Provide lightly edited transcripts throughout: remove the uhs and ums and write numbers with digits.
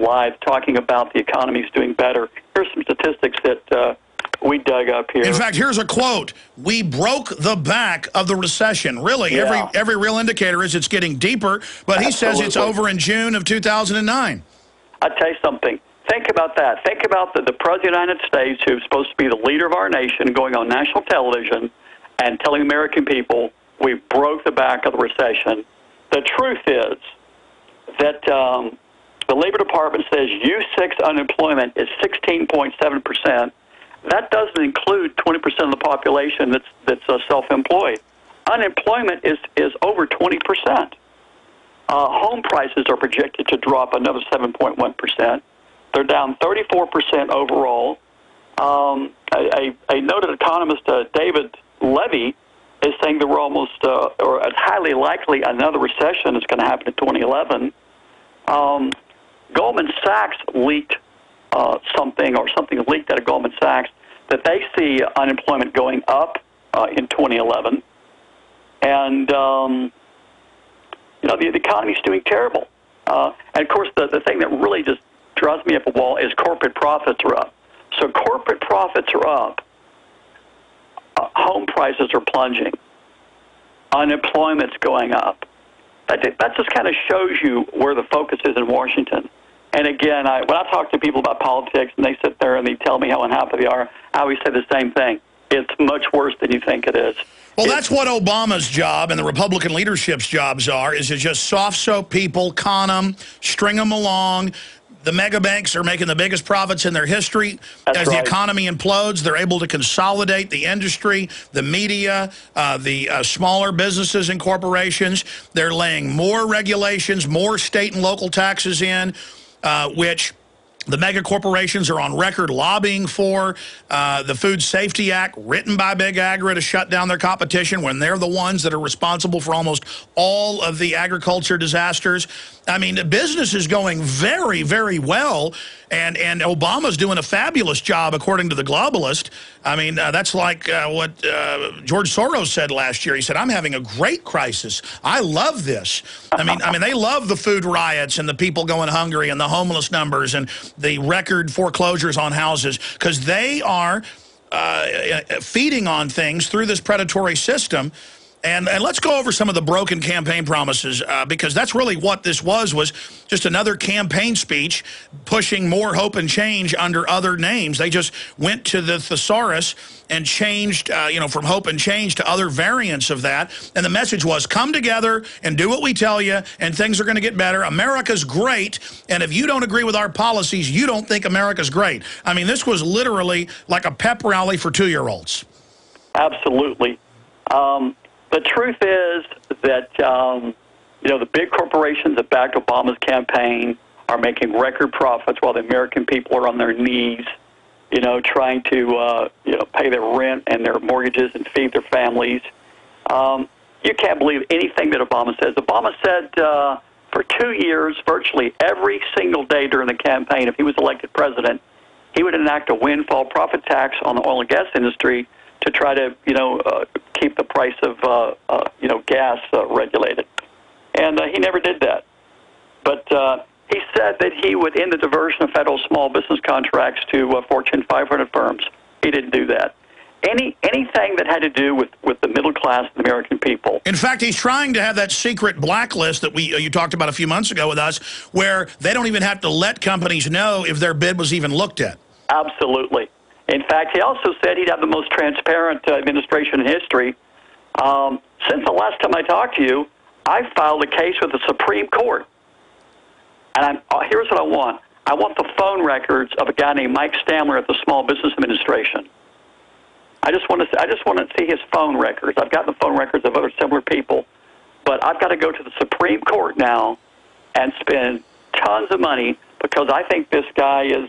Live talking about the economy's doing better. Here's some statistics that we dug up here. In fact, here's a quote. We broke the back of the recession. Really, Yeah. every real indicator is it's getting deeper, but he says it's over in June of 2009. I'll tell you something. Think about that. Think about the President of the United States, who's supposed to be the leader of our nation, going on national television and telling American people we broke the back of the recession. The truth is that the Labor Department says U6 unemployment is 16.7%. That doesn't include 20% of the population that's self-employed. Unemployment is over 20%. Home prices are projected to drop another 7.1%. They're down 34% overall. A noted economist, David Levy, is saying that we're almost, or it's highly likely, another recession is going to happen in 2011. Goldman Sachs leaked something leaked out of Goldman Sachs that they see unemployment going up in 2011. And, the economy's doing terrible. And, of course, the thing that really just drives me up a wall is corporate profits are up. So corporate profits are up. Home prices are plunging. Unemployment's going up. That just kind of shows you where the focus is in Washington. And again, when I talk to people about politics and they sit there and they tell me how unhappy they are, I always say the same thing. It's much worse than you think it is. Well, that's what Obama's job and the Republican leadership's jobs are, is to just soft soap people, con them, string them along. The mega banks are making the biggest profits in their history. That's As right. the economy implodes, they're able to consolidate the industry, the media, the smaller businesses and corporations. They're laying more regulations, more state and local taxes in, which the mega corporations are on record lobbying for. The Food Safety Act, written by Big Agri to shut down their competition when they're the ones that are responsible for almost all of the agriculture disasters. I mean, the business is going very, very well, and Obama's doing a fabulous job, according to the Globalist. I mean, that's like what George Soros said last year. He said, "I'm having a great crisis. I love this." I mean, they love the food riots and the people going hungry and the homeless numbers and the record foreclosures on houses, because they are feeding on things through this predatory system. And let's go over some of the broken campaign promises, because that's really what this was just another campaign speech pushing more hope and change under other names. They just went to the thesaurus and changed, from hope and change to other variants of that. And the message was, come together and do what we tell you, and things are going to get better. America's great, and if you don't agree with our policies, you don't think America's great. I mean, this was literally like a pep rally for 2-year-olds. Absolutely. The truth is that, the big corporations that backed Obama's campaign are making record profits while the American people are on their knees, trying to, pay their rent and their mortgages and feed their families. You can't believe anything that Obama says. Obama said for 2 years, virtually every single day during the campaign, if he was elected president, he would enact a windfall profit tax on the oil and gas industry to try to, keep the price of, gas regulated. And he never did that. But he said that he would end the diversion of federal small business contracts to Fortune 500 firms. He didn't do that. Anything that had to do with the middle class of the American people. In fact, he's trying to have that secret blacklist that you talked about a few months ago with us, where they don't even have to let companies know if their bid was even looked at. Absolutely. In fact, he also said he'd have the most transparent administration in history. Since the last time I talked to you, I filed a case with the Supreme Court. And here's what I want. I want the phone records of a guy named Mike Stamler at the Small Business Administration. I just want to see his phone records. I've got the phone records of other similar people, but I've got to go to the Supreme Court now and spend tons of money because I think this guy is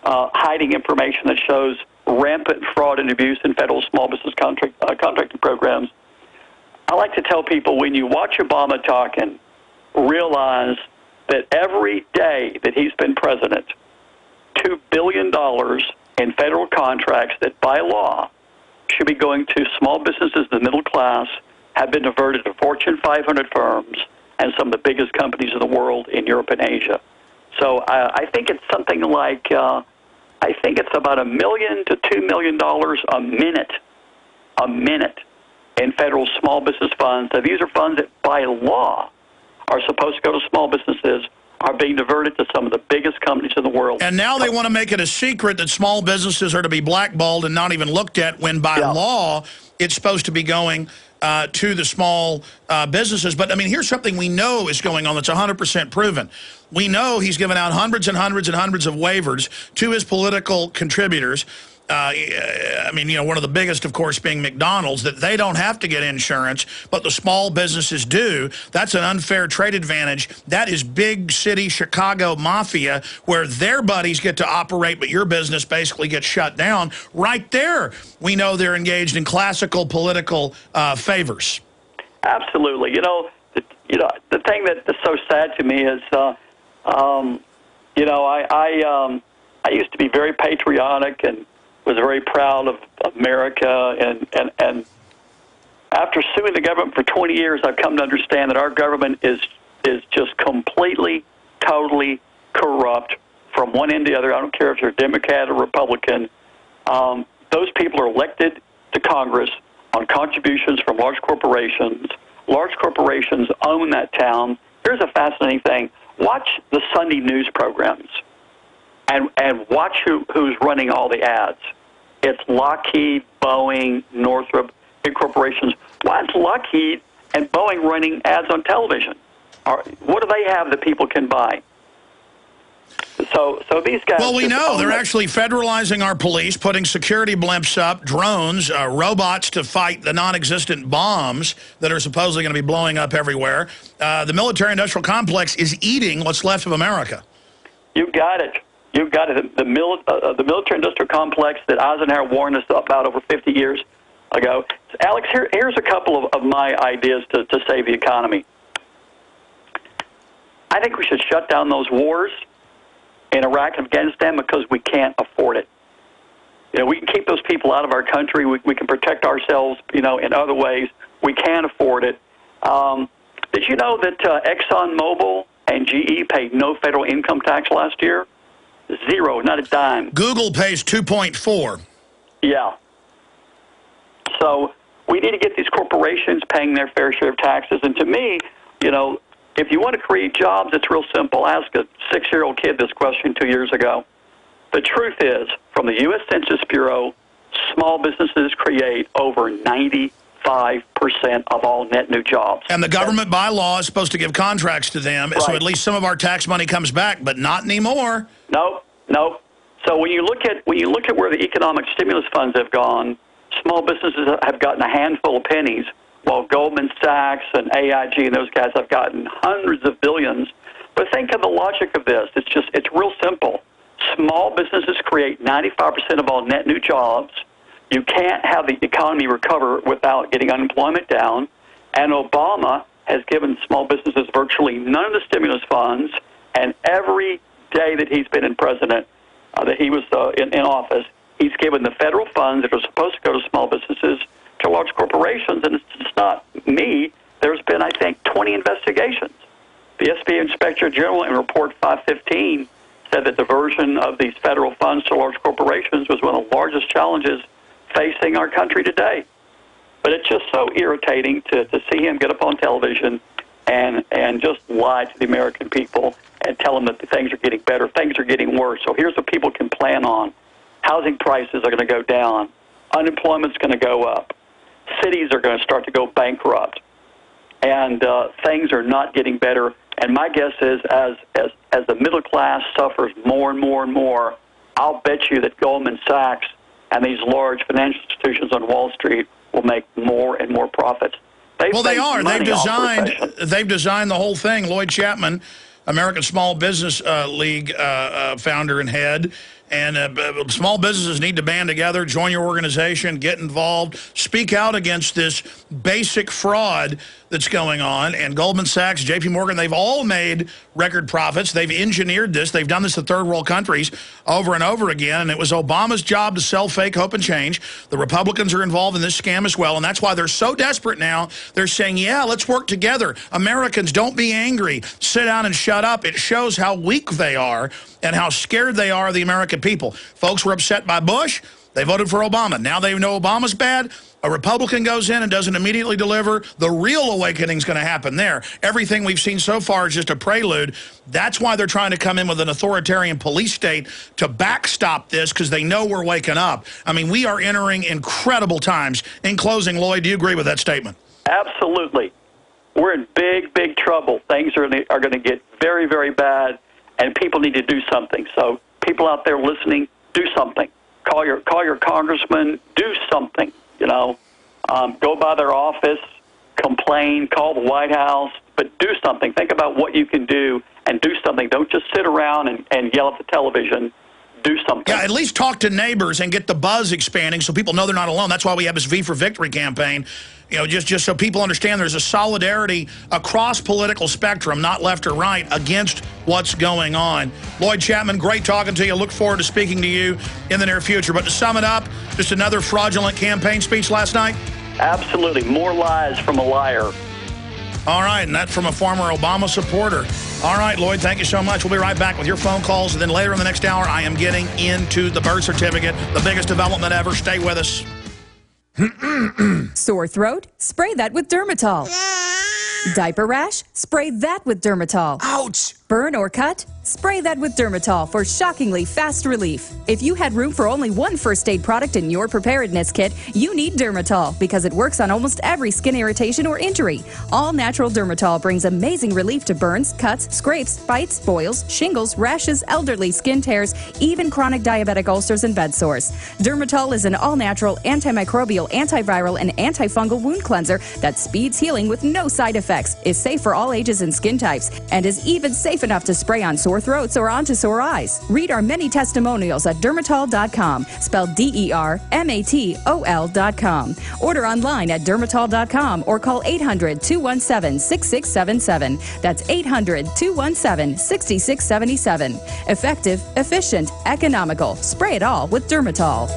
hiding information that shows rampant fraud and abuse in federal small business contracting programs. I like to tell people, when you watch Obama talking, realize that every day that he's been president, $2 billion in federal contracts that by law should be going to small businesses, the middle class, have been diverted to Fortune 500 firms and some of the biggest companies in the world in Europe and Asia. So I think it's something like, I think it's about $1 million to $2 million a minute in federal small business funds. So these are funds that by law are supposed to go to small businesses, are being diverted to some of the biggest companies in the world. And now they want to make it a secret that small businesses are to be blackballed and not even looked at, when by law it's supposed to be going to the small businesses. But, I mean, here's something we know is going on that's 100% proven. We know he's given out hundreds and hundreds and hundreds of waivers to his political contributors. I mean, you know, one of the biggest, of course, being McDonald's, that they don't have to get insurance, but the small businesses do. That's an unfair trade advantage. That is big city Chicago mafia, where their buddies get to operate, but your business basically gets shut down. Right there, we know they're engaged in classical political favors. Absolutely. You know, the thing that is so sad to me is, you know, I used to be very patriotic and was very proud of America, and after suing the government for 20 years, I've come to understand that our government is just completely, totally corrupt from one end to the other. I don't care if you're Democrat or Republican. Those people are elected to Congress on contributions from large corporations. Large corporations own that town. Here's a fascinating thing. Watch the Sunday news programs. And watch who's running all the ads. It's Lockheed, Boeing, Northrop, big corporations. Why is Lockheed and Boeing running ads on television? What do they have that people can buy? So these guys... Well, we know they're actually federalizing our police, putting security blimps up, drones, robots to fight the non-existent bombs that are supposedly going to be blowing up everywhere. The military-industrial complex is eating what's left of America. You got it. You've got it. The military-industrial complex that Eisenhower warned us about over 50 years ago. Alex, here's a couple of my ideas to save the economy. I think we should shut down those wars in Iraq and Afghanistan because we can't afford it. You know, we can keep those people out of our country. We can protect ourselves, you know, in other ways. We can't afford it. Did you know that ExxonMobil and GE paid no federal income tax last year? Zero, not a dime. Google pays 2.4. Yeah. So we need to get these corporations paying their fair share of taxes. And to me, you know, if you want to create jobs, it's real simple. Ask a 6-year-old kid this question 2 years ago. The truth is, from the U.S. Census Bureau, small businesses create over 95% of all net new jobs. And the government by law is supposed to give contracts to them, right, so at least some of our tax money comes back, but not anymore. Nope. So when you look at where the economic stimulus funds have gone, small businesses have gotten a handful of pennies, while Goldman Sachs and AIG and those guys have gotten hundreds of billions. But think of the logic of this. It's real simple. Small businesses create 95% of all net new jobs. You can't have the economy recover without getting unemployment down. And Obama has given small businesses virtually none of the stimulus funds, and every day that he's been that he was in office, he's given the federal funds that are supposed to go to small businesses to large corporations, and it's not me. There's been, I think, 20 investigations. The SBA Inspector General in Report 515 said that diversion of these federal funds to large corporations was one of the largest challenges facing our country today. But it's just so irritating to see him get up on television and just lie to the American people and tell them that things are getting better. Things are getting worse. So here's what people can plan on. Housing prices are going to go down. Unemployment's going to go up. Cities are going to start to go bankrupt. And things are not getting better. And my guess is as the middle class suffers more and more and more, I'll bet you that Goldman Sachs and these large financial institutions on Wall Street will make more and more profits. Well, they are. They've designed the whole thing. Lloyd Chapman, American Small Business League founder and head. And small businesses need to band together, join your organization, get involved, speak out against this basic fraud that's going on. And Goldman Sachs, JP Morgan, they've all made record profits. They've engineered this. They've done this to third world countries over and over again. And it was Obama's job to sell fake hope and change. The Republicans are involved in this scam as well. And that's why they're so desperate now. They're saying, yeah, let's work together. Americans, don't be angry. Sit down and shut up. It shows how weak they are and how scared they are of the American people. Folks were upset by Bush. They voted for Obama. Now they know Obama's bad. A Republican goes in and doesn't immediately deliver. The real awakening's going to happen there. Everything we've seen so far is just a prelude. That's why they're trying to come in with an authoritarian police state to backstop this, because they know we're waking up. I mean, we are entering incredible times. In closing, Lloyd, do you agree with that statement? Absolutely. We're in big, big trouble. Things are going to get very, very bad, and people need to do something. So people out there listening, do something. Call your congressman, do something, you know. Go by their office, complain, call the White House, but do something. Think about what you can do and do something. Don't just sit around and yell at the television. Do something. Yeah, at least talk to neighbors and get the buzz expanding so people know they're not alone. That's why we have this V for Victory campaign. You know, just so people understand there's a solidarity across political spectrum, not left or right, against what's going on. Lloyd Chapman, great talking to you. Look forward to speaking to you in the near future. But to sum it up, just another fraudulent campaign speech last night? Absolutely. More lies from a liar. All right, and that's from a former Obama supporter. All right, Lloyd, thank you so much. We'll be right back with your phone calls. And then later in the next hour, I am getting into the birth certificate, the biggest development ever. Stay with us. Sore throat? Spray that with Dermatol. Diaper rash? Spray that with Dermatol. Ouch! Burn or cut? Spray that with Dermatol for shockingly fast relief. If you had room for only one first aid product in your preparedness kit, you need Dermatol because it works on almost every skin irritation or injury. All natural Dermatol brings amazing relief to burns, cuts, scrapes, bites, boils, shingles, rashes, elderly skin tears, even chronic diabetic ulcers and bed sores. Dermatol is an all-natural, antimicrobial, antiviral, and antifungal wound cleanser that speeds healing with no side effects, is safe for all ages and skin types, and is even safe enough to spray on sore throats or onto sore eyes. Read our many testimonials at dermatol.com, spelled DERMATOL.com. Order online at dermatol.com or call 800-217-6677. That's 800-217-6677. Effective, efficient, economical. Spray it all with Dermatol.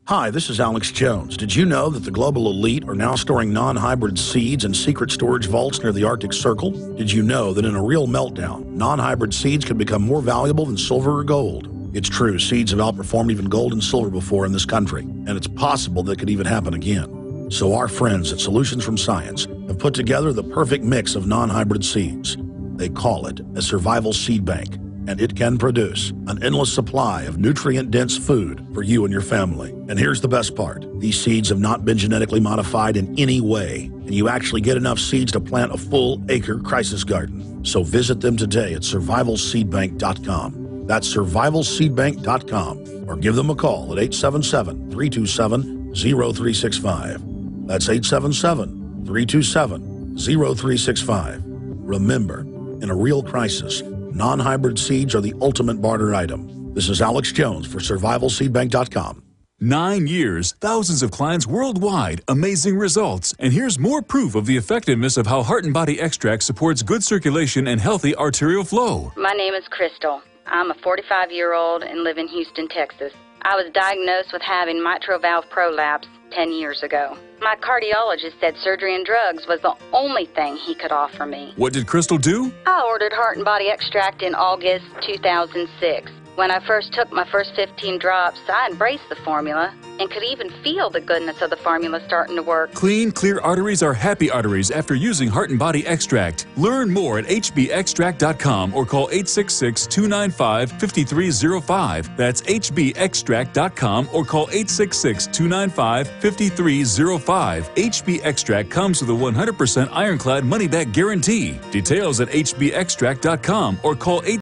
Hi, this is Alex Jones. Did you know that the global elite are now storing non-hybrid seeds in secret storage vaults near the Arctic Circle? Did you know that in a real meltdown, non-hybrid seeds can become more valuable than silver or gold? It's true, seeds have outperformed even gold and silver before in this country, and it's possible that could even happen again. So our friends at Solutions from Science have put together the perfect mix of non-hybrid seeds. They call it a survival seed bank, and it can produce an endless supply of nutrient-dense food for you and your family. And here's the best part. These seeds have not been genetically modified in any way, and you actually get enough seeds to plant a full-acre crisis garden. So visit them today at survivalseedbank.com. That's survivalseedbank.com, or give them a call at 877-327-0365. That's 877-327-0365. Remember, in a real crisis, non-hybrid seeds are the ultimate barter item. This is Alex Jones for survivalseedbank.com. 9 years, thousands of clients worldwide, amazing results. And here's more proof of the effectiveness of how Heart and Body Extract supports good circulation and healthy arterial flow. My name is Crystal. I'm a 45-year-old and live in Houston, Texas. I was diagnosed with having mitral valve prolapse 10 years ago. My cardiologist said surgery and drugs was the only thing he could offer me. What did Crystal do? I ordered Heart and Body Extract in August 2006. When I first took my first 15 drops, I embraced the formula and could even feel the goodness of the formula starting to work. Clean, clear arteries are happy arteries after using Heart and Body Extract. Learn more at hbextract.com or call 866-295-5305. That's hbextract.com or call 866-295-5305. HB Extract comes with a 100% ironclad money-back guarantee. Details at hbextract.com or call